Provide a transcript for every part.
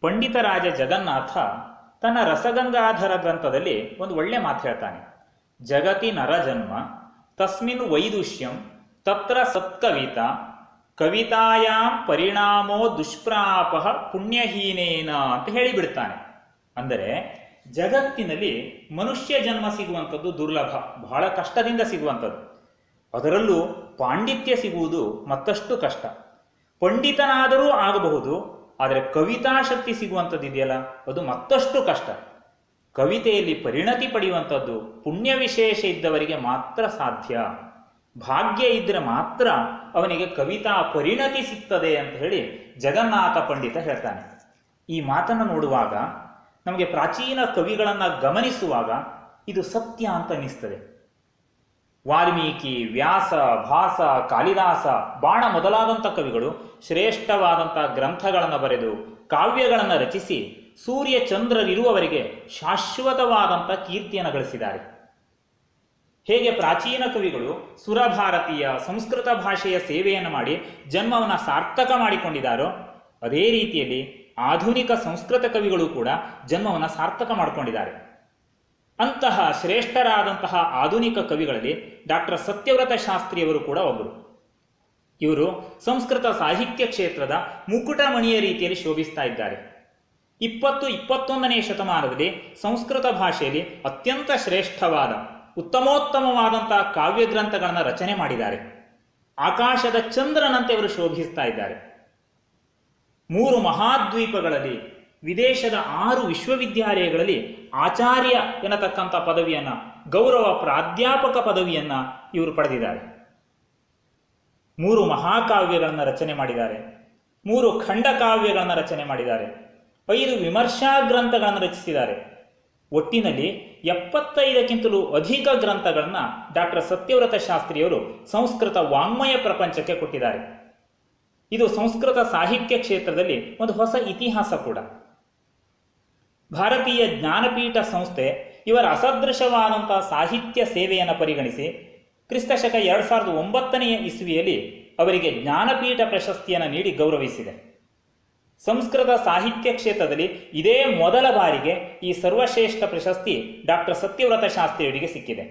ಪಂಡಿತರಾಜ ಜಗನ್ನಾಥ ತನ್ನ ರಸಗಂಗಾಧರ ಗ್ರಂಥದಲ್ಲಿ ಒಂದು ಒಳ್ಳೆ ಮಾತು ಹೇಳ್ತಾನೆ. ಜಗತಿ ನರಜನ್ಮ ತಸ್ಮಿನ್ ವೈದುಷ್ಯಂ ತತ್ರ ಸತ್ಕವಿತಾ ಕವಿತಾಯಾಂ ಪರಿಣಾಮೋ ದುಷ್ಪ್ರಾಪ ಪುಣ್ಯಹೀನೇನ ಅಂತ ಹೇಳಿಬಿಡ್ತಾನೆ. ಅಂದರೆ ಜಗತ್ತಿನಲ್ಲಿ ಮನುಷ್ಯ ಜನ್ಮ ಸಿಗುವಂಥದ್ದು ದುರ್ಲಭ, ಬಹಳ ಕಷ್ಟದಿಂದ ಸಿಗುವಂಥದ್ದು. ಅದರಲ್ಲೂ ಪಾಂಡಿತ್ಯ ಸಿಗುವುದು ಮತ್ತಷ್ಟು ಕಷ್ಟ. ಪಂಡಿತನಾದರೂ ಆಗಬಹುದು, ಆದರೆ ಕವಿತಾಶಕ್ತಿ ಸಿಗುವಂಥದ್ದು ಇದೆಯಲ್ಲ ಅದು ಮತ್ತಷ್ಟು ಕಷ್ಟ. ಕವಿತೆಯಲ್ಲಿ ಪರಿಣತಿ ಪಡೆಯುವಂಥದ್ದು ಪುಣ್ಯ ವಿಶೇಷ ಇದ್ದವರಿಗೆ ಮಾತ್ರ ಸಾಧ್ಯ. ಭಾಗ್ಯ ಇದ್ದರೆ ಮಾತ್ರ ಅವನಿಗೆ ಕವಿತಾ ಪರಿಣತಿ ಸಿಗ್ತದೆ ಅಂತ ಹೇಳಿ ಜಗನ್ನಾಥ ಪಂಡಿತ ಹೇಳ್ತಾನೆ. ಈ ಮಾತನ್ನು ನೋಡುವಾಗ, ನಮಗೆ ಪ್ರಾಚೀನ ಕವಿಗಳನ್ನು ಗಮನಿಸುವಾಗ ಇದು ಸತ್ಯ ಅಂತ ಅನ್ನಿಸ್ತದೆ. ವಾಲ್ಮೀಕಿ, ವ್ಯಾಸ, ಭಾಸ, ಕಾಳಿದಾಸ, ಬಾಣ ಮೊದಲಾದಂಥ ಕವಿಗಳು ಶ್ರೇಷ್ಠವಾದಂಥ ಗ್ರಂಥಗಳನ್ನು ಬರೆದು ಕಾವ್ಯಗಳನ್ನು ರಚಿಸಿ ಸೂರ್ಯ ಚಂದ್ರರಿರುವವರಿಗೆ ಶಾಶ್ವತವಾದಂಥ ಕೀರ್ತಿಯನ್ನು ಗಳಿಸಿದ್ದಾರೆ. ಹೇಗೆ ಪ್ರಾಚೀನ ಕವಿಗಳು ಸುರಭಾರತೀಯ ಸಂಸ್ಕೃತ ಭಾಷೆಯ ಸೇವೆಯನ್ನು ಮಾಡಿ ಜನ್ಮವನ್ನು ಸಾರ್ಥಕ ಮಾಡಿಕೊಂಡಿದ್ದಾರೋ, ಅದೇ ರೀತಿಯಲ್ಲಿ ಆಧುನಿಕ ಸಂಸ್ಕೃತ ಕವಿಗಳು ಕೂಡ ಜನ್ಮವನ್ನು ಸಾರ್ಥಕ ಮಾಡಿಕೊಂಡಿದ್ದಾರೆ. ಅಂತಹ ಶ್ರೇಷ್ಠರಾದಂತಹ ಆಧುನಿಕ ಕವಿಗಳಲ್ಲಿ ಡಾಕ್ಟರ್ ಸತ್ಯವ್ರತ ಶಾಸ್ತ್ರಿಯವರು ಕೂಡ ಒಬ್ಬರು. ಇವರು ಸಂಸ್ಕೃತ ಸಾಹಿತ್ಯ ಕ್ಷೇತ್ರದ ಮುಕುಟಮಣಿಯ ರೀತಿಯಲ್ಲಿ ಶೋಭಿಸ್ತಾ ಇದ್ದಾರೆ. 20-21ನೇ ಶತಮಾನದಲ್ಲಿ ಸಂಸ್ಕೃತ ಭಾಷೆಯಲ್ಲಿ ಅತ್ಯಂತ ಶ್ರೇಷ್ಠವಾದ ಉತ್ತಮೋತ್ತಮವಾದಂತಹ ಕಾವ್ಯ ಗ್ರಂಥಗಳನ್ನು ರಚನೆ ಮಾಡಿದ್ದಾರೆ. ಆಕಾಶದ ಚಂದ್ರನಂತೆ ಇವರು ಶೋಭಿಸ್ತಾ ಇದ್ದಾರೆ. 3 ಮಹಾದ್ವೀಪಗಳಲ್ಲಿ, ವಿದೇಶದ 6 ವಿಶ್ವವಿದ್ಯಾಲಯಗಳಲ್ಲಿ ಆಚಾರ್ಯ ಎನ್ನತಕ್ಕಂಥ ಪದವಿಯನ್ನ, ಗೌರವ ಪ್ರಾಧ್ಯಾಪಕ ಪದವಿಯನ್ನ ಇವರು ಪಡೆದಿದ್ದಾರೆ. 3 ಮಹಾಕಾವ್ಯಗಳನ್ನು ರಚನೆ ಮಾಡಿದ್ದಾರೆ, 3 ಖಂಡಕಾವ್ಯಗಳನ್ನು ರಚನೆ ಮಾಡಿದ್ದಾರೆ, 5 ವಿಮರ್ಶಾ ಗ್ರಂಥಗಳನ್ನು ರಚಿಸಿದ್ದಾರೆ. ಒಟ್ಟಿನಲ್ಲಿ 75ಕ್ಕಿಂತಲೂ ಅಧಿಕ ಗ್ರಂಥಗಳನ್ನ ಡಾಕ್ಟರ್ ಸತ್ಯವ್ರತ ಶಾಸ್ತ್ರಿಯವರು ಸಂಸ್ಕೃತ ವಾಂಗ್ಮಯ ಪ್ರಪಂಚಕ್ಕೆ ಕೊಟ್ಟಿದ್ದಾರೆ. ಇದು ಸಂಸ್ಕೃತ ಸಾಹಿತ್ಯ ಕ್ಷೇತ್ರದಲ್ಲಿ ಒಂದು ಹೊಸ ಇತಿಹಾಸ ಕೂಡ. ಭಾರತೀಯ ಜ್ಞಾನಪೀಠ ಸಂಸ್ಥೆ ಇವರ ಅಸದೃಶವಾದಂತಹ ಸಾಹಿತ್ಯ ಸೇವೆಯನ್ನು ಪರಿಗಣಿಸಿ ಕ್ರಿಸ್ತಶಕ 2009ನೇ ಇಸ್ವಿಯಲ್ಲಿ ಅವರಿಗೆ ಜ್ಞಾನಪೀಠ ಪ್ರಶಸ್ತಿಯನ್ನು ನೀಡಿ ಗೌರವಿಸಿದೆ. ಸಂಸ್ಕೃತ ಸಾಹಿತ್ಯ ಕ್ಷೇತ್ರದಲ್ಲಿ ಇದೇ ಮೊದಲ ಬಾರಿಗೆ ಈ ಸರ್ವಶ್ರೇಷ್ಠ ಪ್ರಶಸ್ತಿ ಡಾಕ್ಟರ್ ಸತ್ಯವ್ರತ ಶಾಸ್ತ್ರಿಯವರಿಗೆ ಸಿಕ್ಕಿದೆ.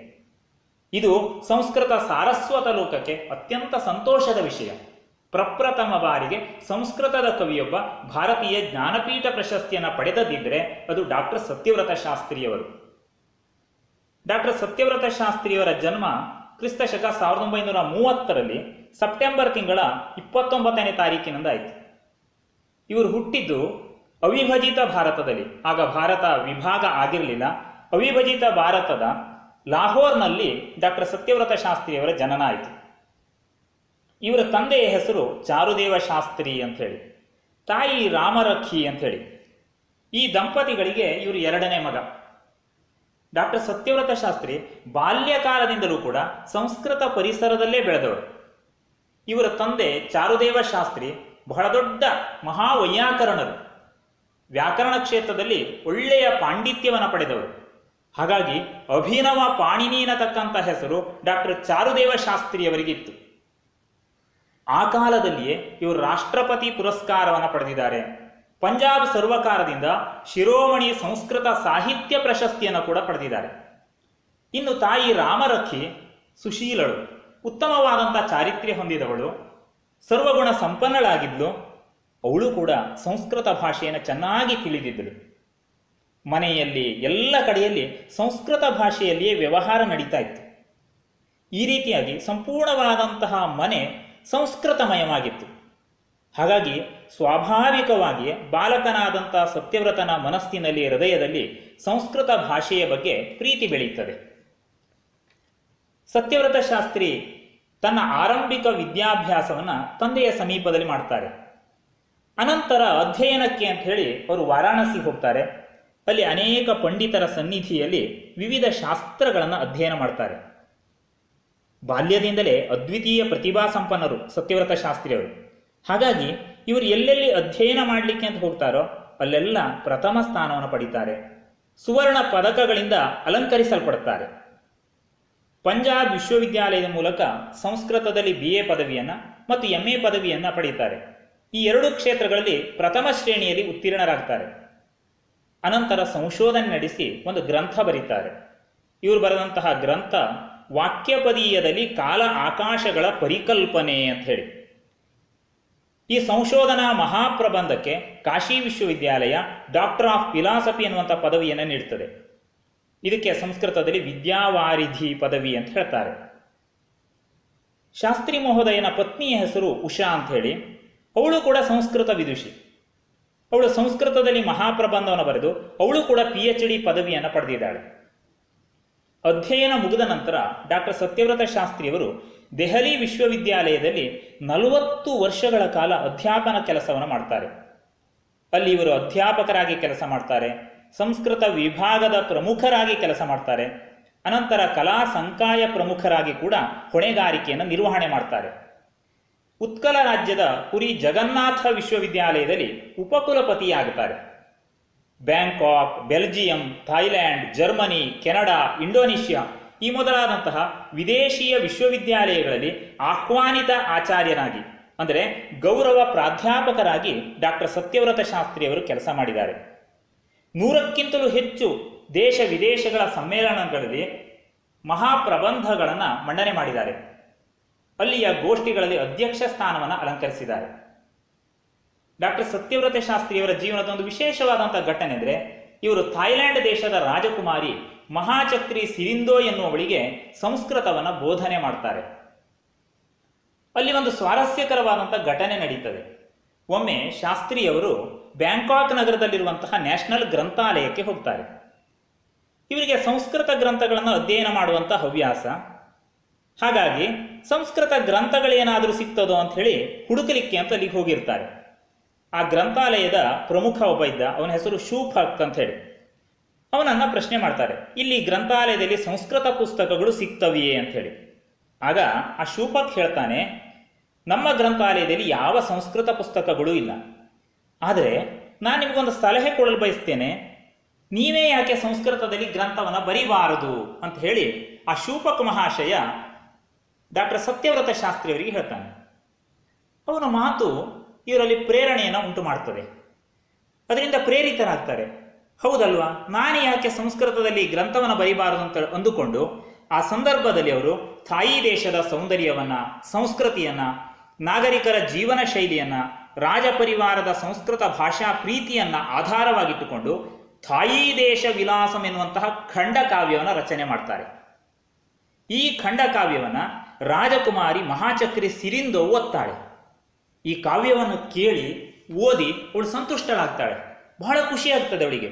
ಇದು ಸಂಸ್ಕೃತ ಸಾರಸ್ವತ ಲೋಕಕ್ಕೆ ಅತ್ಯಂತ ಸಂತೋಷದ ವಿಷಯ. ಪ್ರಪ್ರಥಮ ಬಾರಿಗೆ ಸಂಸ್ಕೃತದ ಕವಿಯೊಬ್ಬ ಭಾರತೀಯ ಜ್ಞಾನಪೀಠ ಪ್ರಶಸ್ತಿಯನ್ನು ಪಡೆದದಿದ್ದರೆ ಅದು ಡಾಕ್ಟರ್ ಸತ್ಯವ್ರತ ಶಾಸ್ತ್ರಿಯವರು. ಡಾಕ್ಟರ್ ಸತ್ಯವ್ರತ ಶಾಸ್ತ್ರಿಯವರ ಜನ್ಮ ಕ್ರಿಸ್ತಶಕ 1930ರಲ್ಲಿ ಸೆಪ್ಟೆಂಬರ್ ತಿಂಗಳ 29ನೇ ತಾರೀಕಿನಿಂದ ಆಯಿತು. ಇವರು ಹುಟ್ಟಿದ್ದು ಅವಿಭಜಿತ ಭಾರತದಲ್ಲಿ, ಆಗ ಭಾರತ ವಿಭಾಗ ಆಗಿರಲಿಲ್ಲ. ಅವಿಭಜಿತ ಭಾರತದ ಲಾಹೋರ್ನಲ್ಲಿ ಡಾಕ್ಟರ್ ಸತ್ಯವ್ರತ ಶಾಸ್ತ್ರಿಯವರ ಜನನ ಆಯಿತು. ಇವರ ತಂದೆಯ ಹೆಸರು ಚಾರುದೇವ ಶಾಸ್ತ್ರಿ ಅಂಥೇಳಿ, ತಾಯಿ ರಾಮರಖಿ ಅಂಥೇಳಿ. ಈ ದಂಪತಿಗಳಿಗೆ ಇವರು 2ನೇ ಮಗ. ಡಾಕ್ಟರ್ ಸತ್ಯವ್ರತ ಶಾಸ್ತ್ರಿ ಬಾಲ್ಯಕಾಲದಿಂದಲೂ ಕೂಡ ಸಂಸ್ಕೃತ ಪರಿಸರದಲ್ಲೇ ಬೆಳೆದವರು. ಇವರ ತಂದೆ ಚಾರುದೇವ ಶಾಸ್ತ್ರಿ ಬಹಳ ದೊಡ್ಡ ಮಹಾವೈಯಾಕರಣರು, ವ್ಯಾಕರಣ ಕ್ಷೇತ್ರದಲ್ಲಿ ಒಳ್ಳೆಯ ಪಾಂಡಿತ್ಯವನ್ನು ಪಡೆದವರು. ಹಾಗಾಗಿ ಅಭಿನವ ಪಾಣಿನಿ ಅನ್ನತಕ್ಕಂಥ ಹೆಸರು ಡಾಕ್ಟರ್ ಚಾರುದೇವ ಶಾಸ್ತ್ರಿಯವರಿಗಿತ್ತು. ಆ ಕಾಲದಲ್ಲಿಯೇ ಇವರು ರಾಷ್ಟ್ರಪತಿ ಪುರಸ್ಕಾರವನ್ನು ಪಡೆದಿದ್ದಾರೆ. ಪಂಜಾಬ್ ಸರ್ವಕಾರದಿಂದ ಶಿರೋಮಣಿ ಸಂಸ್ಕೃತ ಸಾಹಿತ್ಯ ಪ್ರಶಸ್ತಿಯನ್ನು ಕೂಡ ಪಡೆದಿದ್ದಾರೆ. ಇನ್ನು ತಾಯಿ ರಾಮರಖಿ ಸುಶೀಲಳು, ಉತ್ತಮವಾದಂಥ ಚಾರಿತ್ರ್ಯ ಹೊಂದಿದವಳು, ಸರ್ವಗುಣ ಸಂಪನ್ನಳಾಗಿದ್ಲು. ಅವಳು ಕೂಡ ಸಂಸ್ಕೃತ ಭಾಷೆಯನ್ನು ಚೆನ್ನಾಗಿ ತಿಳಿದಿದ್ದಳು. ಮನೆಯಲ್ಲಿ ಎಲ್ಲ ಕಡೆಯಲ್ಲಿ ಸಂಸ್ಕೃತ ಭಾಷೆಯಲ್ಲಿಯೇ ವ್ಯವಹಾರ ನಡೀತಾ ಇತ್ತು. ಈ ರೀತಿಯಾಗಿ ಸಂಪೂರ್ಣವಾದಂತಹ ಮನೆ ಸಂಸ್ಕೃತಮಯವಾಗಿತ್ತು. ಹಾಗಾಗಿ ಸ್ವಾಭಾವಿಕವಾಗಿ ಬಾಲಕನಾದಂಥ ಸತ್ಯವ್ರತನ ಮನಸ್ಸಿನಲ್ಲಿ, ಹೃದಯದಲ್ಲಿ ಸಂಸ್ಕೃತ ಭಾಷೆಯ ಬಗ್ಗೆ ಪ್ರೀತಿ ಬೆಳೆಯುತ್ತದೆ. ಸತ್ಯವ್ರತ ಶಾಸ್ತ್ರಿ ತನ್ನ ಆರಂಭಿಕ ವಿದ್ಯಾಭ್ಯಾಸವನ್ನು ತಂದೆಯ ಸಮೀಪದಲ್ಲಿ ಮಾಡ್ತಾರೆ. ಅನಂತರ ಅಧ್ಯಯನಕ್ಕೆ ಅಂತ ಹೇಳಿ ಅವರು ವಾರಾಣಸಿ ಹೋಗ್ತಾರೆ. ಅಲ್ಲಿ ಅನೇಕ ಪಂಡಿತರ ಸನ್ನಿಧಿಯಲ್ಲಿ ವಿವಿಧ ಶಾಸ್ತ್ರಗಳನ್ನು ಅಧ್ಯಯನ ಮಾಡ್ತಾರೆ. ಬಾಲ್ಯದಿಂದಲೇ ಅದ್ವಿತೀಯ ಪ್ರತಿಭಾ ಸಂಪನ್ನರು ಸತ್ಯವ್ರತ ಶಾಸ್ತ್ರಿಯವರು. ಹಾಗಾಗಿ ಇವರು ಎಲ್ಲೆಲ್ಲಿ ಅಧ್ಯಯನ ಮಾಡಲಿಕ್ಕೆ ಅಂತ ಹೋಗ್ತಾರೋ ಅಲ್ಲೆಲ್ಲ ಪ್ರಥಮ ಸ್ಥಾನವನ್ನು ಪಡೀತಾರೆ. ಸುವರ್ಣ ಪದಕಗಳಿಂದ ಅಲಂಕರಿಸಲ್ಪಡುತ್ತಾರೆ. ಪಂಜಾಬ್ ವಿಶ್ವವಿದ್ಯಾಲಯದ ಮೂಲಕ ಸಂಸ್ಕೃತದಲ್ಲಿ BA ಪದವಿಯನ್ನು ಮತ್ತು MA ಪದವಿಯನ್ನು ಪಡೀತಾರೆ. ಈ ಎರಡು ಕ್ಷೇತ್ರಗಳಲ್ಲಿ ಪ್ರಥಮ ಶ್ರೇಣಿಯಲ್ಲಿ ಉತ್ತೀರ್ಣರಾಗ್ತಾರೆ. ಅನಂತರ ಸಂಶೋಧನೆ ನಡೆಸಿ ಒಂದು ಗ್ರಂಥ ಬರೀತಾರೆ. ಇವರು ಬರೆದಂತಹ ಗ್ರಂಥ ವಾಕ್ಯಪದೀಯದಲ್ಲಿ ಕಾಲ ಆಕಾಶಗಳ ಪರಿಕಲ್ಪನೆ ಅಂತ ಹೇಳಿ. ಈ ಸಂಶೋಧನಾ ಮಹಾಪ್ರಬಂಧಕ್ಕೆ ಕಾಶಿ ವಿಶ್ವವಿದ್ಯಾಲಯ ಡಾಕ್ಟರ್ ಆಫ್ ಫಿಲಾಸಫಿ ಎನ್ನುವಂಥ ಪದವಿಯನ್ನು ನೀಡುತ್ತದೆ. ಇದಕ್ಕೆ ಸಂಸ್ಕೃತದಲ್ಲಿ ವಿದ್ಯಾವಾರಿಧಿ ಪದವಿ ಅಂತ ಹೇಳ್ತಾರೆ. ಶಾಸ್ತ್ರಿ ಮಹೋದಯನ ಪತ್ನಿಯ ಹೆಸರು ಉಷಾ ಅಂತ ಹೇಳಿ. ಅವಳು ಕೂಡ ಸಂಸ್ಕೃತ ವಿದುಷಿ. ಅವಳು ಸಂಸ್ಕೃತದಲ್ಲಿ ಮಹಾಪ್ರಬಂಧವನ್ನು ಬರೆದು ಅವಳು ಕೂಡ PhD ಪದವಿಯನ್ನು ಪಡೆದಿದ್ದಾಳೆ. ಅಧ್ಯಯನ ಮುಗಿದ ನಂತರ ಡಾಕ್ಟರ್ ಸತ್ಯವ್ರತ ಶಾಸ್ತ್ರಿಯವರು ದೆಹಲಿ ವಿಶ್ವವಿದ್ಯಾಲಯದಲ್ಲಿ 40 ವರ್ಷಗಳ ಕಾಲ ಅಧ್ಯಾಪನ ಕೆಲಸವನ್ನು ಮಾಡ್ತಾರೆ. ಅಲ್ಲಿ ಇವರು ಅಧ್ಯಾಪಕರಾಗಿ ಕೆಲಸ ಮಾಡ್ತಾರೆ, ಸಂಸ್ಕೃತ ವಿಭಾಗದ ಪ್ರಮುಖರಾಗಿ ಕೆಲಸ ಮಾಡ್ತಾರೆ, ಅನಂತರ ಕಲಾ ಸಂಕಾಯ ಪ್ರಮುಖರಾಗಿ ಕೂಡ ಹೊಣೆಗಾರಿಕೆಯನ್ನು ನಿರ್ವಹಣೆ ಮಾಡ್ತಾರೆ. ಉತ್ಕಲ ರಾಜ್ಯದ ಪುರಿ ಜಗನ್ನಾಥ ವಿಶ್ವವಿದ್ಯಾಲಯದಲ್ಲಿ ಉಪಕುಲಪತಿಯಾಗುತ್ತಾರೆ. Bangkok, Belgium, Thailand, Germany, Canada, Indonesia ಈ ಮೊದಲಾದಂತಹ ವಿದೇಶೀಯ ವಿಶ್ವವಿದ್ಯಾಲಯಗಳಲ್ಲಿ ಆಹ್ವಾನಿತ ಆಚಾರ್ಯರಾಗಿ ಅಂದರೆ ಗೌರವ ಪ್ರಾಧ್ಯಾಪಕರಾಗಿ ಡಾಕ್ಟರ್ ಸತ್ಯವ್ರತ ಶಾಸ್ತ್ರಿಯವರು ಕೆಲಸ ಮಾಡಿದ್ದಾರೆ. 100ಕ್ಕಿಂತಲೂ ಹೆಚ್ಚು ದೇಶ ವಿದೇಶಗಳ ಸಮ್ಮೇಳನಗಳಲ್ಲಿ ಮಹಾಪ್ರಬಂಧಗಳನ್ನು ಮಂಡನೆ ಮಾಡಿದ್ದಾರೆ. ಅಲ್ಲಿಯ ಗೋಷ್ಠಿಗಳಲ್ಲಿ ಅಧ್ಯಕ್ಷ ಸ್ಥಾನವನ್ನು ಅಲಂಕರಿಸಿದ್ದಾರೆ. ಡಾಕ್ಟರ್ ಸತ್ಯವ್ರತ ಶಾಸ್ತ್ರಿಯವರ ಜೀವನದ ಒಂದು ವಿಶೇಷವಾದಂತಹ ಘಟನೆ ಅಂದರೆ, ಇವರು ಥಾಯ್ಲ್ಯಾಂಡ್ ದೇಶದ ರಾಜಕುಮಾರಿ ಮಹಾಚಕ್ರಿ ಸಿರಿಂದೋ ಎನ್ನುವವಳಿಗೆ ಸಂಸ್ಕೃತವನ್ನು ಬೋಧನೆ ಮಾಡ್ತಾರೆ. ಅಲ್ಲಿ ಒಂದು ಸ್ವಾರಸ್ಯಕರವಾದಂತಹ ಘಟನೆ ನಡೀತದೆ. ಒಮ್ಮೆ ಶಾಸ್ತ್ರಿಯವರು ಬ್ಯಾಂಕಾಕ್ ನಗರದಲ್ಲಿರುವಂತಹ ನ್ಯಾಷನಲ್ ಗ್ರಂಥಾಲಯಕ್ಕೆ ಹೋಗ್ತಾರೆ. ಇವರಿಗೆ ಸಂಸ್ಕೃತ ಗ್ರಂಥಗಳನ್ನು ಅಧ್ಯಯನ ಮಾಡುವಂಥ ಹವ್ಯಾಸ. ಹಾಗಾಗಿ ಸಂಸ್ಕೃತ ಗ್ರಂಥಗಳೇನಾದರೂ ಸಿಗ್ತದೋ ಅಂತ ಹೇಳಿ ಹುಡುಕಲಿಕ್ಕೆ ಅಂತ ಅಲ್ಲಿಗೆ ಹೋಗಿರ್ತಾರೆ. ಆ ಗ್ರಂಥಾಲಯದ ಪ್ರಮುಖ ಒಬ್ಬ ಇದ್ದ, ಅವನ ಹೆಸರು ಶೂಫಕ್ ಅಂತ ಹೇಳಿ. ಅವನನ್ನು ಪ್ರಶ್ನೆ ಮಾಡ್ತಾರೆ, ಇಲ್ಲಿ ಗ್ರಂಥಾಲಯದಲ್ಲಿ ಸಂಸ್ಕೃತ ಪುಸ್ತಕಗಳು ಸಿಗ್ತವೆಯೇ ಅಂತ ಹೇಳಿ. ಆಗ ಆ ಶೂಫಕ್ ಹೇಳ್ತಾನೆ, ನಮ್ಮ ಗ್ರಂಥಾಲಯದಲ್ಲಿ ಯಾವ ಸಂಸ್ಕೃತ ಪುಸ್ತಕಗಳೂ ಇಲ್ಲ. ಆದರೆ ನಾನು ನಿಮಗೊಂದು ಸಲಹೆ ಕೊಡಲು ಬಯಸ್ತೇನೆ, ನೀವೇ ಯಾಕೆ ಸಂಸ್ಕೃತದಲ್ಲಿ ಗ್ರಂಥವನ್ನು ಬರೀಬಾರದು ಅಂತ ಹೇಳಿ ಆ ಶೂಫಕ್ ಮಹಾಶಯ ಡಾಕ್ಟರ್ ಸತ್ಯವ್ರತ ಶಾಸ್ತ್ರಿಯವರಿಗೆ ಹೇಳ್ತಾನೆ. ಅವನ ಮಾತು ಇವರಲ್ಲಿ ಪ್ರೇರಣೆಯನ್ನು ಉಂಟು ಮಾಡ್ತದೆ. ಅದರಿಂದ ಪ್ರೇರಿತರಾಗ್ತಾರೆ. ಹೌದಲ್ವಾ, ನಾನು ಯಾಕೆ ಸಂಸ್ಕೃತದಲ್ಲಿ ಗ್ರಂಥವನ್ನು ಬರೀಬಾರದು ಅಂತ ಅಂದುಕೊಂಡು ಆ ಸಂದರ್ಭದಲ್ಲಿ ಅವರು ಥಾಯಿ ದೇಶದ ಸೌಂದರ್ಯವನ್ನು, ಸಂಸ್ಕೃತಿಯನ್ನು, ನಾಗರಿಕರ ಜೀವನ ಶೈಲಿಯನ್ನು, ರಾಜಪರಿವಾರದ ಸಂಸ್ಕೃತ ಭಾಷಾ ಪ್ರೀತಿಯನ್ನು ಆಧಾರವಾಗಿಟ್ಟುಕೊಂಡು ಥಾಯಿ ದೇಶ ವಿಲಾಸಂ ಎನ್ನುವಂತಹ ಖಂಡಕಾವ್ಯವನ್ನು ರಚನೆ ಮಾಡ್ತಾರೆ. ಈ ಖಂಡಕಾವ್ಯವನ್ನು ರಾಜಕುಮಾರಿ ಮಹಾಚಕ್ರಿ ಸಿರಿಂದೋ ಓದ್ತಾಳೆ. ಈ ಕಾವ್ಯವನ್ನು ಕೇಳಿ ಓದಿ ಅವಳು ಸಂತುಷ್ಟಳಾಗ್ತಾಳೆ. ಬಹಳ ಖುಷಿ ಆಗ್ತದೆ ಅವಳಿಗೆ.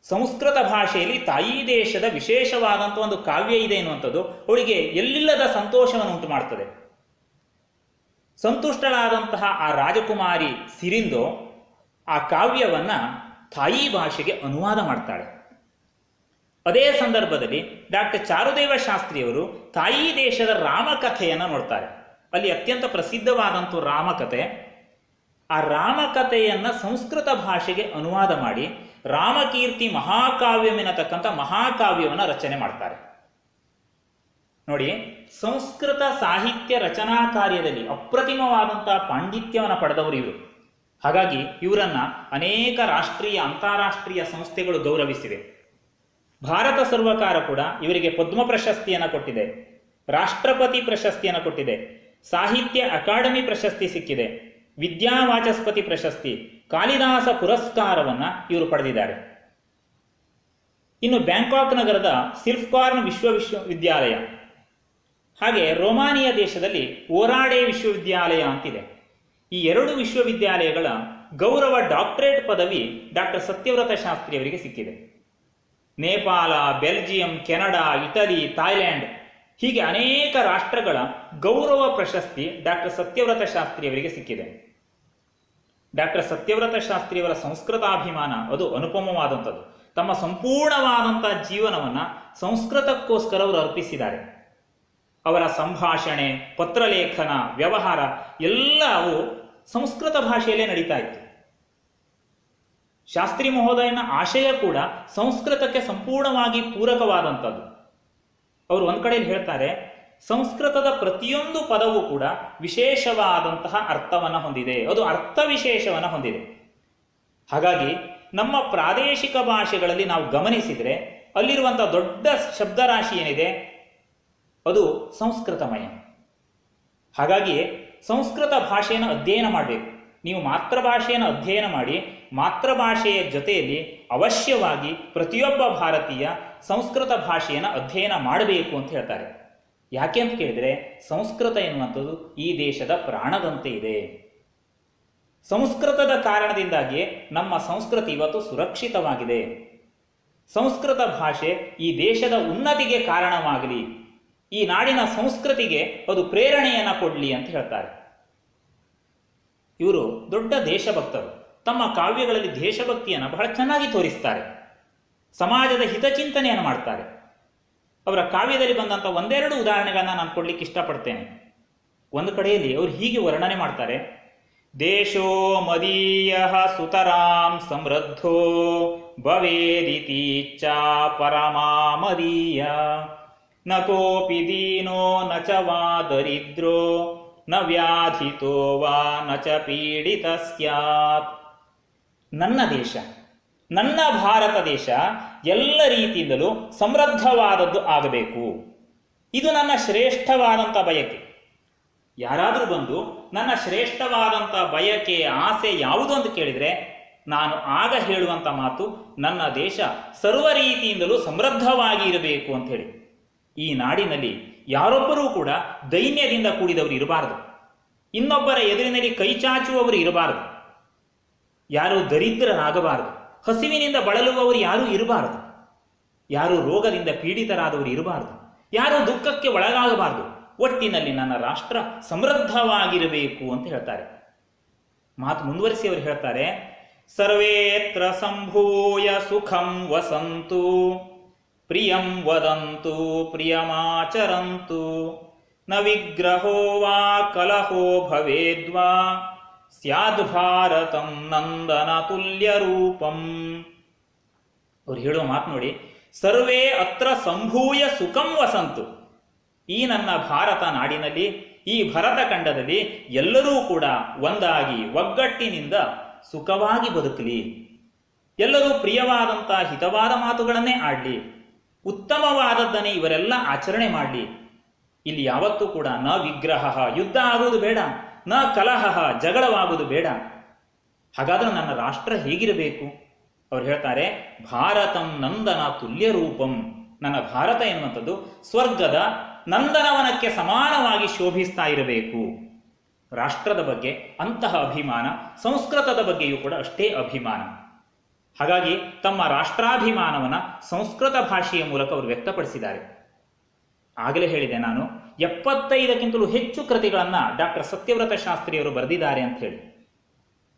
ಸಂಸ್ಕೃತ ಭಾಷೆಯಲ್ಲಿ ತಾಯಿ ದೇಶದ ವಿಶೇಷವಾದಂಥ ಒಂದು ಕಾವ್ಯ ಇದೆ ಎನ್ನುವಂಥದ್ದು ಅವಳಿಗೆ ಎಲ್ಲಿಲ್ಲದ ಸಂತೋಷವನ್ನು ಉಂಟು ಮಾಡ್ತದೆ. ಸಂತುಷ್ಟಳಾದಂತಹ ಆ ರಾಜಕುಮಾರಿ ಸಿರಿಂದೋ ಆ ಕಾವ್ಯವನ್ನು ಥಾಯಿ ಭಾಷೆಗೆ ಅನುವಾದ ಮಾಡ್ತಾಳೆ. ಅದೇ ಸಂದರ್ಭದಲ್ಲಿ ಡಾಕ್ಟರ್ ಚಾರುದೇವ ಶಾಸ್ತ್ರಿಯವರು ತಾಯಿ ದೇಶದ ರಾಮಕಥೆಯನ್ನು ನೋಡ್ತಾರೆ. ಅಲ್ಲಿ ಅತ್ಯಂತ ಪ್ರಸಿದ್ಧವಾದಂಥ ರಾಮಕಥೆ. ಆ ರಾಮಕಥೆಯನ್ನು ಸಂಸ್ಕೃತ ಭಾಷೆಗೆ ಅನುವಾದ ಮಾಡಿ ರಾಮಕೀರ್ತಿ ಮಹಾಕಾವ್ಯವೆನ್ನತಕ್ಕಂಥ ಮಹಾಕಾವ್ಯವನ್ನು ರಚನೆ ಮಾಡ್ತಾರೆ. ನೋಡಿ, ಸಂಸ್ಕೃತ ಸಾಹಿತ್ಯ ರಚನಾ ಕಾರ್ಯದಲ್ಲಿ ಅಪ್ರತಿಮವಾದಂತಹ ಪಾಂಡಿತ್ಯವನ್ನು ಪಡೆದವರು ಇವರು. ಹಾಗಾಗಿ ಇವರನ್ನ ಅನೇಕ ರಾಷ್ಟ್ರೀಯ ಅಂತಾರಾಷ್ಟ್ರೀಯ ಸಂಸ್ಥೆಗಳು ಗೌರವಿಸಿವೆ. ಭಾರತ ಸರ್ವಕಾರ ಕೂಡ ಇವರಿಗೆ ಪದ್ಮ ಪ್ರಶಸ್ತಿಯನ್ನು ಕೊಟ್ಟಿದೆ, ರಾಷ್ಟ್ರಪತಿ ಪ್ರಶಸ್ತಿಯನ್ನು ಕೊಟ್ಟಿದೆ, ಸಾಹಿತ್ಯ ಅಕಾಡೆಮಿ ಪ್ರಶಸ್ತಿ ಸಿಕ್ಕಿದೆ, ವಿದ್ಯಾವಾಚಸ್ಪತಿ ಪ್ರಶಸ್ತಿ, ಕಾಳಿದಾಸ ಪುರಸ್ಕಾರವನ್ನು ಇವರು ಪಡೆದಿದ್ದಾರೆ. ಇನ್ನು ಬ್ಯಾಂಕಾಕ್ ನಗರದ ಸಿಲ್ಫ್ಕಾರ್ನ್ ವಿಶ್ವವಿದ್ಯಾಲಯ, ಹಾಗೆ ರೋಮಾನಿಯಾ ದೇಶದಲ್ಲಿ ಓರಾಡೆ ವಿಶ್ವವಿದ್ಯಾಲಯ ಅಂತಿದೆ. ಈ ಎರಡು ವಿಶ್ವವಿದ್ಯಾಲಯಗಳ ಗೌರವ ಡಾಕ್ಟರೇಟ್ ಪದವಿ ಡಾಕ್ಟರ್ ಸತ್ಯವ್ರತ ಶಾಸ್ತ್ರಿಯವರಿಗೆ ಸಿಕ್ಕಿದೆ. Nepal, Belgium, Canada, Italy, Thailand ಹೀಗೆ ಅನೇಕ ರಾಷ್ಟ್ರಗಳ ಗೌರವ ಪ್ರಶಸ್ತಿ ಡಾಕ್ಟರ್ ಸತ್ಯವ್ರತ ಶಾಸ್ತ್ರಿಯವರಿಗೆ ಸಿಕ್ಕಿದೆ. ಡಾಕ್ಟರ್ ಸತ್ಯವ್ರತ ಶಾಸ್ತ್ರಿಯವರ ಸಂಸ್ಕೃತಾಭಿಮಾನ ಅದು ಅನುಪಮವಾದಂಥದ್ದು. ತಮ್ಮ ಸಂಪೂರ್ಣವಾದಂಥ ಜೀವನವನ್ನು ಸಂಸ್ಕೃತಕ್ಕೋಸ್ಕರ ಅವರು ಅರ್ಪಿಸಿದ್ದಾರೆ. ಅವರ ಸಂಭಾಷಣೆ, ಪತ್ರಲೇಖನ, ವ್ಯವಹಾರ ಎಲ್ಲವೂ ಸಂಸ್ಕೃತ ಭಾಷೆಯಲ್ಲೇ ನಡೀತಾ ಇತ್ತು. ಶಾಸ್ತ್ರಿ ಮಹೋದಯನ ಆಶಯ ಕೂಡ ಸಂಸ್ಕೃತಕ್ಕೆ ಸಂಪೂರ್ಣವಾಗಿ ಪೂರಕವಾದಂಥದ್ದು. ಅವರು ಒಂದು ಕಡೆಯಲ್ಲಿ ಹೇಳ್ತಾರೆ, ಸಂಸ್ಕೃತದ ಪ್ರತಿಯೊಂದು ಪದವೂ ಕೂಡ ವಿಶೇಷವಾದಂತಹ ಅರ್ಥವನ್ನು ಹೊಂದಿದೆ, ಅದು ಅರ್ಥ ವಿಶೇಷವನ್ನು ಹೊಂದಿದೆ. ಹಾಗಾಗಿ ನಮ್ಮ ಪ್ರಾದೇಶಿಕ ಭಾಷೆಗಳಲ್ಲಿ ನಾವು ಗಮನಿಸಿದರೆ ಅಲ್ಲಿರುವಂಥ ದೊಡ್ಡ ಶಬ್ದರಾಶಿ ಏನಿದೆ ಅದು ಸಂಸ್ಕೃತಮಯ. ಹಾಗಾಗಿ ಸಂಸ್ಕೃತ ಭಾಷೆಯನ್ನು ಅಧ್ಯಯನ ಮಾಡಬೇಕು. ನೀವು ಮಾತೃಭಾಷೆಯನ್ನು ಅಧ್ಯಯನ ಮಾಡಿ, ಮಾತೃಭಾಷೆಯ ಜೊತೆಯಲ್ಲಿ ಅವಶ್ಯವಾಗಿ ಪ್ರತಿಯೊಬ್ಬ ಭಾರತೀಯ ಸಂಸ್ಕೃತ ಭಾಷೆಯನ್ನು ಅಧ್ಯಯನ ಮಾಡಬೇಕು ಅಂತ ಹೇಳ್ತಾರೆ. ಯಾಕೆ ಅಂತ ಕೇಳಿದರೆ, ಸಂಸ್ಕೃತ ಎನ್ನುವಂಥದ್ದು ಈ ದೇಶದ ಪ್ರಾಣದಂತೆ ಇದೆ. ಸಂಸ್ಕೃತದ ಕಾರಣದಿಂದಾಗಿ ನಮ್ಮ ಸಂಸ್ಕೃತಿ ಇವತ್ತು ಸುರಕ್ಷಿತವಾಗಿದೆ. ಸಂಸ್ಕೃತ ಭಾಷೆ ಈ ದೇಶದ ಉನ್ನತಿಗೆ ಕಾರಣವಾಗಲಿ, ಈ ನಾಡಿನ ಸಂಸ್ಕೃತಿಗೆ ಅದು ಪ್ರೇರಣೆಯನ್ನು ಕೊಡಲಿ ಅಂತ ಹೇಳ್ತಾರೆ. ಇವರು ದೊಡ್ಡ ದೇಶಭಕ್ತರು. ತಮ್ಮ ಕಾವ್ಯಗಳಲ್ಲಿ ದೇಶಭಕ್ತಿಯನ್ನು ಬಹಳ ಚೆನ್ನಾಗಿ ತೋರಿಸ್ತಾರೆ, ಸಮಾಜದ ಹಿತಚಿಂತನೆಯನ್ನು ಮಾಡ್ತಾರೆ. ಅವರ ಕಾವ್ಯದಲ್ಲಿ ಬಂದಂಥ ಒಂದೆರಡು ಉದಾಹರಣೆಗಳನ್ನ ನಾನು ಕೊಡ್ಲಿಕ್ಕೆ ಇಷ್ಟಪಡ್ತೇನೆ. ಒಂದು ಕಡೆಯಲ್ಲಿ ಅವರು ಹೀಗೆ ವರ್ಣನೆ ಮಾಡ್ತಾರೆ: ದೇಶೋ ಮದೀಯ ಸುತರಾಂ ಸಮೃದ್ಧೋ ಭವೇದಿತೀಚ್ಛಾ ಪರಮಾ ಮದೀಯ ನ ಕೋಪಿ ದೀನೋ ನ ಚ ವಾ ದರಿದ್ರೋ ನ ವ್ಯಾಧಿತೋ ವಾ ನ ಚ ಪೀಡಿತ ಸ್ಯಾತ್. ನನ್ನ ದೇಶ, ನನ್ನ ಭಾರತ ದೇಶ ಎಲ್ಲ ರೀತಿಯಿಂದಲೂ ಸಮೃದ್ಧವಾದದ್ದು ಆಗಬೇಕು. ಇದು ನನ್ನ ಶ್ರೇಷ್ಠವಾದಂಥ ಬಯಕೆ. ಯಾರಾದರೂ ಬಂದು ನನ್ನ ಶ್ರೇಷ್ಠವಾದಂಥ ಬಯಕೆ, ಆಸೆ ಯಾವುದು ಅಂತ ಕೇಳಿದರೆ ನಾನು ಆಗ ಹೇಳುವಂಥ ಮಾತು, ನನ್ನ ದೇಶ ಸರ್ವ ರೀತಿಯಿಂದಲೂ ಸಮೃದ್ಧವಾಗಿ ಇರಬೇಕು ಅಂತ ಹೇಳಿ. ಈ ನಾಡಿನಲ್ಲಿ ಯಾರೊಬ್ಬರೂ ಕೂಡ ದೈನ್ಯದಿಂದ ಕೂಡಿದವರು ಇರಬಾರದು, ಇನ್ನೊಬ್ಬರ ಎದುರಿನಲ್ಲಿ ಕೈಚಾಚುವವರು ಇರಬಾರದು, ಯಾರು ದರಿದ್ರರಾಗಬಾರದು, ಹಸಿವಿನಿಂದ ಬಳಲುವವರು ಯಾರೂ ಇರಬಾರದು, ಯಾರು ರೋಗದಿಂದ ಪೀಡಿತರಾದವರು ಇರಬಾರದು, ಯಾರು ದುಃಖಕ್ಕೆ ಒಳಗಾಗಬಾರದು. ಒಟ್ಟಿನಲ್ಲಿ ನನ್ನ ರಾಷ್ಟ್ರ ಸಮೃದ್ಧವಾಗಿರಬೇಕು ಅಂತ ಹೇಳ್ತಾರೆ. ಮಾತು ಮುಂದುವರಿಸಿ ಅವರು ಹೇಳ್ತಾರೆ: ಸರ್ವೇತ್ರ ಸಂಭೂಯ ಸುಖಂ ವಸಂತು ಪ್ರಿಯಂ ವದಂತು ಪ್ರಿಯಮಾಚರಂತು ನ ವಿಗ್ರಹೋ ವಾ ಕಲಹೋ ಭವೇದ್ವಾ ಸ್ಯಾದ್ ಭಾರತಂ ನಂದನ ತುಲ್ಯ ರೂಪಂ. ಅವ್ರು ಹೇಳುವ ಮಾತು ನೋಡಿ, ಸರ್ವೇ ಅತ್ರ ಸಂಭೂಯ ಸುಖಂ ವಸಂತು. ಈ ನನ್ನ ಭಾರತ ನಾಡಿನಲ್ಲಿ, ಈ ಭರತ ಖಂಡದಲ್ಲಿ ಎಲ್ಲರೂ ಕೂಡ ಒಂದಾಗಿ ಒಗ್ಗಟ್ಟಿನಿಂದ ಸುಖವಾಗಿ ಬದುಕಲಿ, ಎಲ್ಲರೂ ಪ್ರಿಯವಾದಂಥ ಹಿತವಾದ ಮಾತುಗಳನ್ನೇ ಆಡಲಿ, ಉತ್ತಮವಾದದ್ದನ್ನೇ ಇವರೆಲ್ಲ ಆಚರಣೆ ಮಾಡಲಿ. ಇಲ್ಲಿ ಯಾವತ್ತೂ ಕೂಡ ನ ವಿಗ್ರಹ, ಯುದ್ಧ ಆಗುವುದು ಬೇಡ, ನ ಕಲಹ, ಜಗಳವಾಗುವುದು ಬೇಡ. ಹಾಗಾದ್ರೆ ನನ್ನ ರಾಷ್ಟ್ರ ಹೇಗಿರಬೇಕು? ಅವ್ರು ಹೇಳ್ತಾರೆ: ಭಾರತಂ ನಂದನ ತುಲ್ಯ ರೂಪಂ. ನನ್ನ ಭಾರತ ಎನ್ನುವಂಥದ್ದು ಸ್ವರ್ಗದ ನಂದನವನಕ್ಕೆ ಸಮಾನವಾಗಿ ಶೋಭಿಸ್ತಾ ಇರಬೇಕು. ರಾಷ್ಟ್ರದ ಬಗ್ಗೆ ಅಂತಹ ಅಭಿಮಾನ, ಸಂಸ್ಕೃತದ ಬಗ್ಗೆಯೂ ಕೂಡ ಅಷ್ಟೇ ಅಭಿಮಾನ. ಹಾಗಾಗಿ ತಮ್ಮ ರಾಷ್ಟ್ರಾಭಿಮಾನವನ್ನು ಸಂಸ್ಕೃತ ಭಾಷೆಯ ಮೂಲಕ ಅವರು ವ್ಯಕ್ತಪಡಿಸಿದ್ದಾರೆ. ಆಗಲೇ ಹೇಳಿದೆ ನಾನು, 75ಕ್ಕಿಂತಲೂ ಹೆಚ್ಚು ಕೃತಿಗಳನ್ನು ಡಾಕ್ಟರ್ ಸತ್ಯವ್ರತ ಶಾಸ್ತ್ರಿಯವರು ಬರೆದಿದ್ದಾರೆ ಅಂತ ಹೇಳಿ.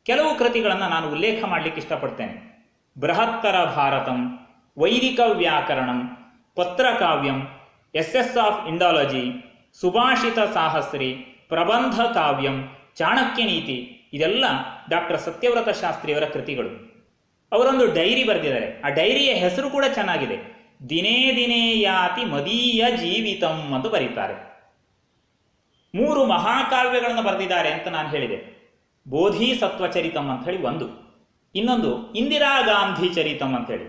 ಕೆಲವು ಕೃತಿಗಳನ್ನು ನಾನು ಉಲ್ಲೇಖ ಮಾಡಲಿಕ್ಕೆ ಇಷ್ಟಪಡ್ತೇನೆ. ಬೃಹತ್ತರ ಭಾರತಂ, ವೈದಿಕ ವ್ಯಾಕರಣಂ, ಪತ್ರಕಾವ್ಯಂ, ಎಸ್ಸೆಸ್ ಆಫ್ ಇಂಡಾಲಜಿ, ಸುಭಾಷಿತ ಸಾಹಸ್ರಿ, ಪ್ರಬಂಧ ಕಾವ್ಯಂ, ಚಾಣಕ್ಯ ನೀತಿ, ಇದೆಲ್ಲ ಡಾಕ್ಟರ್ ಸತ್ಯವ್ರತ ಶಾಸ್ತ್ರಿಯವರ ಕೃತಿಗಳು. ಅವರೊಂದು ಡೈರಿ ಬರೆದಿದ್ದಾರೆ. ಆ ಡೈರಿಯ ಹೆಸರು ಕೂಡ ಚೆನ್ನಾಗಿದೆ, ದಿನೇ ದಿನೇ ಯಾತಿ ಮದೀಯ ಜೀವಿತಂ ಅಂತ ಬರೀತಾರೆ. 3 ಮಹಾಕಾವ್ಯಗಳನ್ನು ಬರೆದಿದ್ದಾರೆ ಅಂತ ನಾನು ಹೇಳಿದೆ. ಬೋಧಿಸತ್ವ ಚರಿತಂ ಅಂತ ಹೇಳಿ ಒಂದು, ಇನ್ನೊಂದು ಇಂದಿರಾ ಗಾಂಧಿ ಚರಿತಂ ಅಂತ ಹೇಳಿ,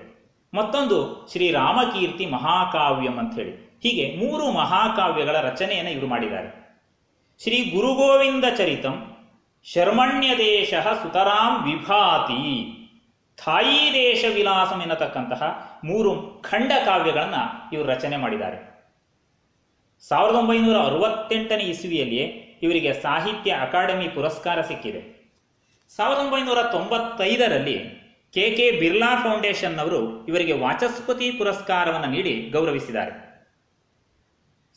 ಮತ್ತೊಂದು ಶ್ರೀರಾಮಕೀರ್ತಿ ಮಹಾಕಾವ್ಯಂ ಅಂತ ಹೇಳಿ. ಹೀಗೆ 3 ಮಹಾಕಾವ್ಯಗಳ ರಚನೆಯನ್ನು ಇವರು ಮಾಡಿದ್ದಾರೆ. ಶ್ರೀ ಗುರುಗೋವಿಂದ ಚರಿತಂ, ಶರ್ಮಣ್ಯ ದೇಶ ಸುತರಾಂ ವಿಭಾತಿ, ಥಾಯಿ ದೇಶ ವಿಲಾಸಂ ಎನ್ನತಕ್ಕಂತಹ 3 ಖಂಡ ಕಾವ್ಯಗಳನ್ನು ಇವರು ರಚನೆ ಮಾಡಿದ್ದಾರೆ. 1968ನೇ ಇಸ್ವಿಯಲ್ಲಿಯೇ ಇವರಿಗೆ ಸಾಹಿತ್ಯ ಅಕಾಡೆಮಿ ಪುರಸ್ಕಾರ ಸಿಕ್ಕಿದೆ. 1995ರಲ್ಲಿ ಕೆ ಬಿರ್ಲಾ ಫೌಂಡೇಶನ್ನವರು ಇವರಿಗೆ ವಾಚಸ್ಪತಿ ಪುರಸ್ಕಾರವನ್ನು ನೀಡಿ ಗೌರವಿಸಿದ್ದಾರೆ.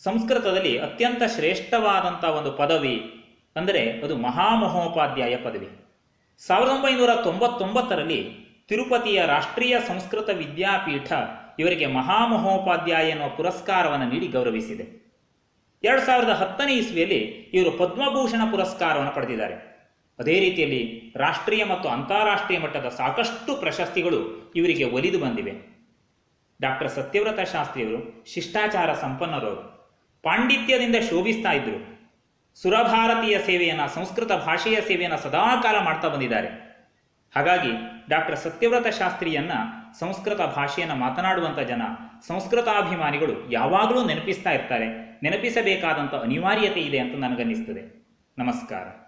ಸಂಸ್ಕೃತದಲ್ಲಿ ಅತ್ಯಂತ ಶ್ರೇಷ್ಠವಾದಂಥ ಒಂದು ಪದವಿ ಅಂದರೆ ಅದು ಮಹಾಮಹೋಪಾಧ್ಯಾಯ ಪದವಿ. 1999ರಲ್ಲಿ ತಿರುಪತಿಯ ರಾಷ್ಟ್ರೀಯ ಸಂಸ್ಕೃತ ವಿದ್ಯಾಪೀಠ ಇವರಿಗೆ ಮಹಾಮಹೋಪಾಧ್ಯಾಯ ಎನ್ನುವ ಪುರಸ್ಕಾರವನ್ನು ನೀಡಿ ಗೌರವಿಸಿದೆ. 2010ನೇ ಇಸ್ವಿಯಲ್ಲಿ ಇವರು ಪದ್ಮಭೂಷಣ ಪುರಸ್ಕಾರವನ್ನು ಪಡೆದಿದ್ದಾರೆ. ಅದೇ ರೀತಿಯಲ್ಲಿ ರಾಷ್ಟ್ರೀಯ ಮತ್ತು ಅಂತಾರಾಷ್ಟ್ರೀಯ ಮಟ್ಟದ ಸಾಕಷ್ಟು ಪ್ರಶಸ್ತಿಗಳು ಇವರಿಗೆ ಒಲಿದು ಬಂದಿವೆ. ಡಾಕ್ಟರ್ ಸತ್ಯವ್ರತ ಶಾಸ್ತ್ರಿಯವರು ಶಿಷ್ಟಾಚಾರ ಸಂಪನ್ನರವರು. ಪಾಂಡಿತ್ಯದಿಂದ ಶೋಭಿಸ್ತಾ ಇದ್ದರು. ಸುರಭಾರತೀಯ ಸೇವೆಯನ್ನು, ಸಂಸ್ಕೃತ ಭಾಷೆಯ ಸೇವೆಯನ್ನು ಸದಾಕಾಲ ಮಾಡ್ತಾ ಬಂದಿದ್ದಾರೆ. ಹಾಗಾಗಿ ಡಾಕ್ಟರ್ ಸತ್ಯವ್ರತ ಶಾಸ್ತ್ರಿಯನ್ನ ಸಂಸ್ಕೃತ ಭಾಷೆಯನ್ನು ಮಾತನಾಡುವಂಥ ಜನ, ಸಂಸ್ಕೃತಾಭಿಮಾನಿಗಳು ಯಾವಾಗಲೂ ನೆನಪಿಸ್ತಾ ಇರ್ತಾರೆ. ನೆನಪಿಸಬೇಕಾದಂಥ ಅನಿವಾರ್ಯತೆ ಇದೆ ಅಂತ ನನಗನ್ನಿಸ್ತದೆ. ನಮಸ್ಕಾರ.